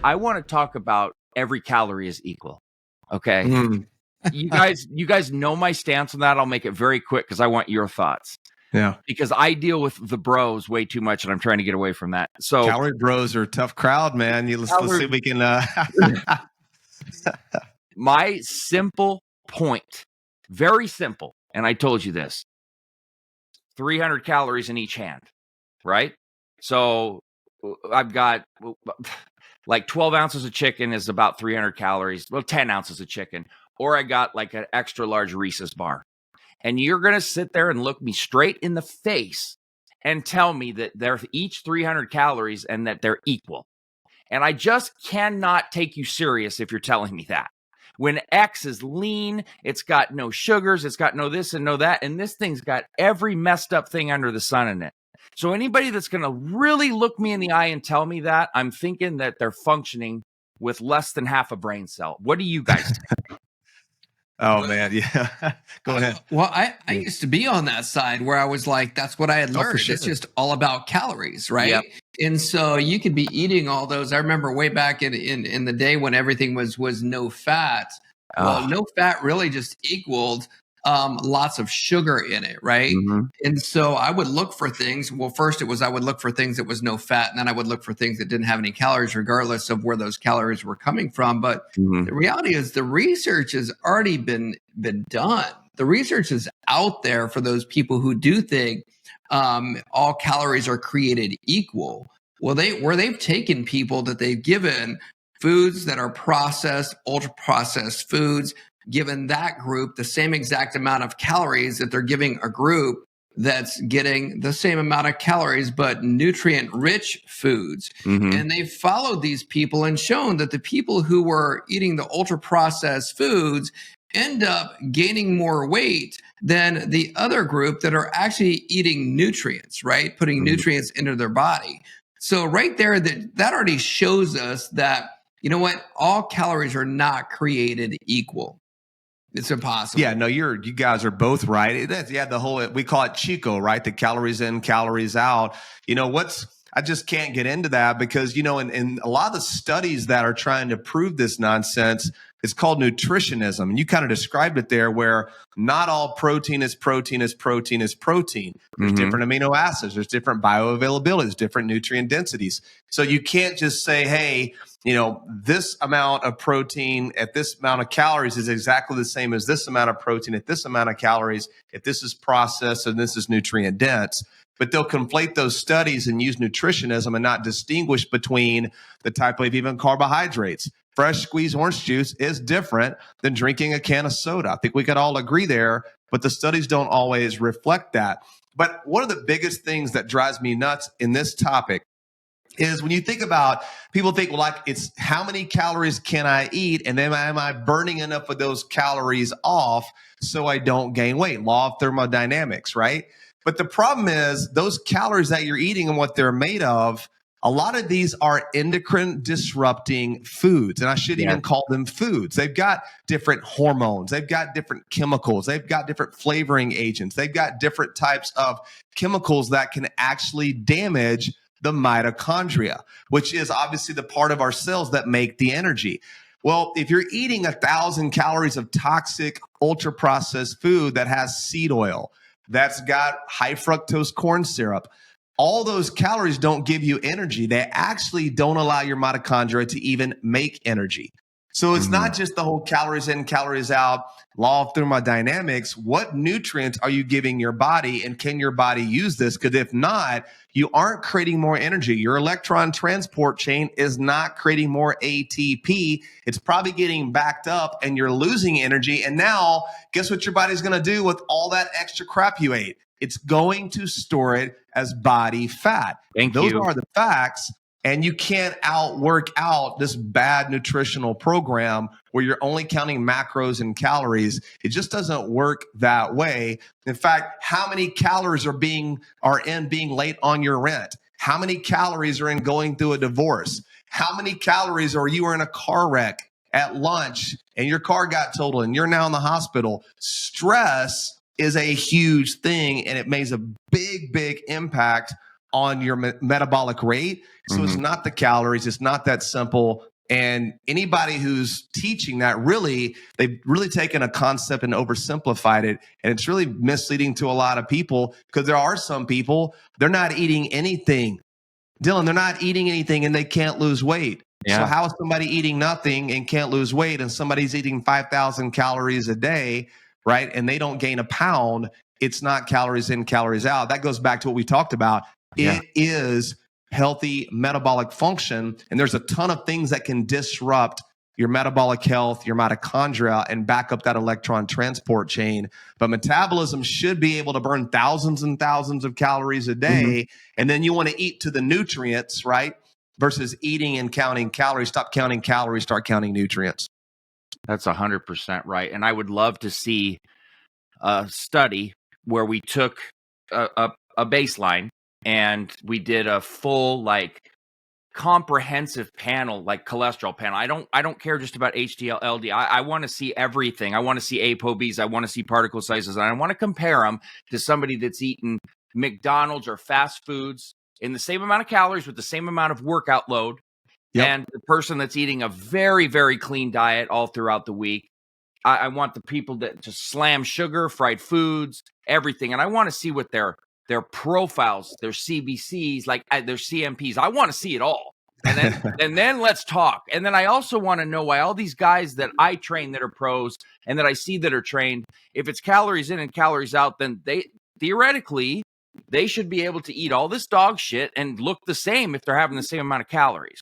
I want to talk about every calorie is equal. Okay. Mm. You guys know my stance on that. I'll make it very quick because I want your thoughts. Yeah. Because I deal with the bros way too much and I'm trying to get away from that. So calorie bros are a tough crowd, man. Let's see if we can. My simple point, very simple, and I told you this, 300 calories in each hand, right? So I've got like 12 ounces of chicken is about 300 calories. Well, 10 ounces of chicken. Or I got like an extra large Reese's bar. And you're going to sit there and look me straight in the face and tell me that they're each 300 calories and that they're equal. And I just cannot take you serious if you're telling me that. When X is lean, it's got no sugars, it's got no this and no that, and this thing's got every messed up thing under the sun in it. So anybody that's going to really look me in the eye and tell me that, I'm thinking that they're functioning with less than half a brain cell. What do you guys think? Oh, man. Yeah. Go ahead. Well, I used to be on that side where I was like, that's what I had learned. Sure. It's just all about calories, right? Yep. And so you could be eating all those. I remember way back in the day when everything was no fat. Well, no fat really just equaled lots of sugar in it, right? Mm-hmm. And so I would look for things. Well, first I would look for things that was no fat, and then I would look for things that didn't have any calories, regardless of where those calories were coming from. But the reality is the research has already been done. The research is out there for those people who do think all calories are created equal. Well, they've taken people that they've given foods that are processed, ultra processed foods, given that group the same exact amount of calories that they're giving a group that's getting the same amount of calories, but nutrient rich foods. And they've followed these people and shown that the people who were eating the ultra processed foods end up gaining more weight than the other group that are actually eating nutrients, right? Putting nutrients into their body. So right there, that already shows us that, you know what? All calories are not created equal. It's impossible. Yeah, no, you guys are both right. The whole, we call it Chico, right? The calories in, calories out. I just can't get into that because, in a lot of the studies that are trying to prove this nonsense, it's called nutritionism. And you kind of described it there where not all protein is protein is protein is protein. There's different amino acids. There's different bioavailabilities, different nutrient densities. So you can't just say, hey, this amount of protein at this amount of calories is exactly the same as this amount of protein at this amount of calories if this is processed and this is nutrient dense. But they'll conflate those studies and use nutritionism and not distinguish between the type of even carbohydrates. Fresh squeezed orange juice is different than drinking a can of soda. I think we could all agree there, but the studies don't always reflect that. But one of the biggest things that drives me nuts in this topic is when you think about, people think, well, it's how many calories can I eat? And then am I burning enough of those calories off so I don't gain weight? Law of thermodynamics, right? But the problem is those calories that you're eating and what they're made of, a lot of these are endocrine disrupting foods. And I shouldn't even call them foods. They've got different hormones. They've got different chemicals. They've got different flavoring agents. They've got different types of chemicals that can actually damage the mitochondria, which is obviously the part of our cells that make the energy. Well, if you're eating 1,000 calories of toxic ultra processed food that has seed oil, that's got high fructose corn syrup, all those calories don't give you energy. They actually don't allow your mitochondria to even make energy. So it's not just the whole calories in, calories out, law of thermodynamics. What nutrients are you giving your body, and can your body use this? Because if not, you aren't creating more energy. Your electron transport chain is not creating more ATP. It's probably getting backed up and you're losing energy. And now guess what your body's going to do with all that extra crap you ate? It's going to store it as body fat. Those are the facts. And you can't work out this bad nutritional program where you're only counting macros and calories. It just doesn't work that way. In fact, how many calories are in being late on your rent? How many calories are in going through a divorce? How many calories are you were in a car wreck at lunch and your car got totaled and you're now in the hospital? Stress is a huge thing, and it makes a big, big impact on your metabolic rate. So it's not the calories. It's not that simple. And anybody who's teaching that, really, they've really taken a concept and oversimplified it. And it's really misleading to a lot of people, because there are some people, they're not eating anything. Dylan, they're not eating anything and they can't lose weight. Yeah. So how is somebody eating nothing and can't lose weight, and somebody's eating 5,000 calories a day, right? And they don't gain a pound? It's not calories in, calories out. That goes back to what we talked about. Yeah. It is healthy metabolic function. And there's a ton of things that can disrupt your metabolic health, your mitochondria, and back up that electron transport chain. But metabolism should be able to burn thousands and thousands of calories a day. And then you want to eat to the nutrients, right? Versus eating and counting calories. Stop counting calories, start counting nutrients. That's 100% right. And I would love to see a study where we took a baseline and we did a full, like, comprehensive panel, like cholesterol panel. I don't care just about HDL, LDL. I want to see everything. I want to see ApoBs. I want to see particle sizes. And I want to compare them to somebody that's eaten McDonald's or fast foods in the same amount of calories with the same amount of workout load. Yep. And the person that's eating a very, very clean diet all throughout the week. I want the people that just slam sugar, fried foods, everything. And I want to see what their profiles, their CBCs, like their CMPs. I want to see it all. And then let's talk. And then I also want to know why all these guys that I train that are pros and that I see that are trained, if it's calories in and calories out, then they theoretically, they should be able to eat all this dog shit and look the same if they're having the same amount of calories.